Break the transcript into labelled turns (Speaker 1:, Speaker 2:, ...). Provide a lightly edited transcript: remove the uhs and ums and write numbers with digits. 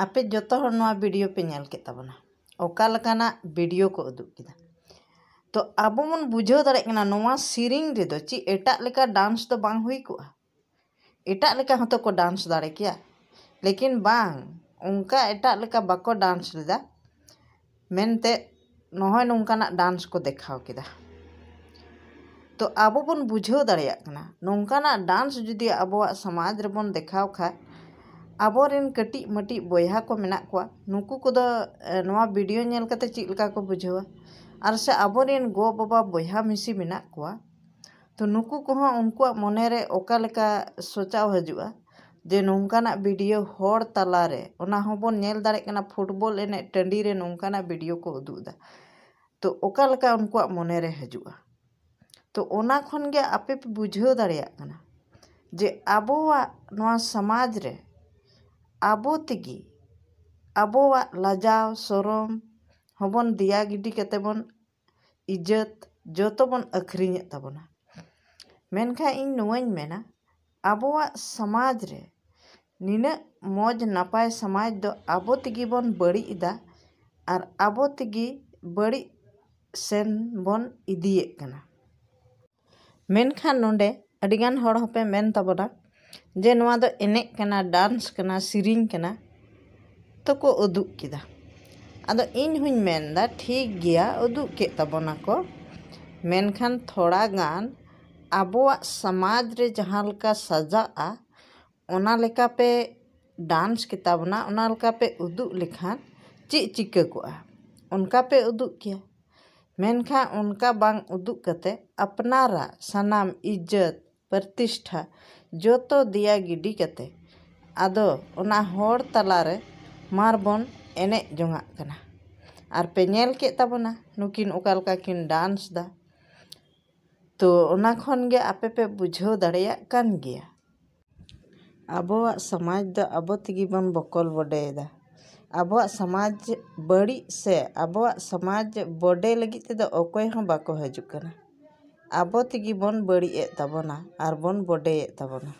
Speaker 1: आपे जोतो हर नोआ वीडियो पे नेल के तबना ओका लकाना वीडियो को उदुग किदा तो आबो मन बुझाव दाड़े कना नोआ सिरिंग रे दो ची एटा लेका डांस तो बांग हुई को एटा लेका हतो को डांस दाड़े किया लेकिन बांग उनका एटा लेका बाको डांस लेदा मेनते नोहय नोंकाना डांस को देखाव किदा तो आबो बन बुझाव दाड़ेया कना नोंकाना डांस जुदी आबोआ समाज रे बन देखाव खा आबोरेन कटी मटी बोया को मेना कोआ नुकु को नोआ वीडियो नेल कते चि लका को बुझावा आर से आबोरेन गो बाबा बोया मिसी मेना कोआ तो नुकु को उनको मने रे ओका लेका सोचाव हजुआ जे नोंकाना वीडियो होड़ तलारे ओना होबोन नेल दाड़े कना फुटबॉल एने टंडी रे नोंकाना वीडियो को उदुदा तो ओका लेका उनको मने रे हजुआ तो ओना खन गे आपे पे बुझाव दाड़ेया कना जे आबोआ नोआ समाज रे आबो तेगी आबोआ लाजाव सरम होबन दिया गिडी कते बन इज्जत जोतो बन अखरिኝ तबना मेनखा इन नोवाñ मेना आबोआ समाज रे निना मौज नापाय समाज दो आबो तेगी बन बड़ी इदा और आबो तेगी बड़ी सेन बन इदिए कना मेनखा नोंडे अडिगान हड़ होपे मेन तबना जे नोआ दो एने कना डांस कना सिरिंग कना तो को उदुग किदा आदो इन हुñ मेनदा ठीक गया उदुग के तबना को मेनखान थोड़ा गान आबोआ समाज रे जहाँ लका सजाआ ओना लेका पे डांस के तबना ओना लेका पे उदुग लेखान ची चिका कोआ उनका पे उदुग किया मेनखा उनका बांग उदुग कते अपनारा सनाम इज्जत प्रतिष्ठा जोतो दिया गिडी कते आदो ओना होड़ तलारे मारबन एने जोंगा कना आर पे नेल के तबना नुकिन ओका लका किन डांस दा तो ओना खन गे आपे पे बुझाव दाड़ेया कान गिया आबोआ समाज दो आबो तेगी बन बकल बडेदा आबोआ समाज बड़ी से आबोआ समाज बडे लगी ते दो ओकोय हो बाको हजु कना आबो तेगी बन बड़ी ए तबना आर बन बडे ए तबना।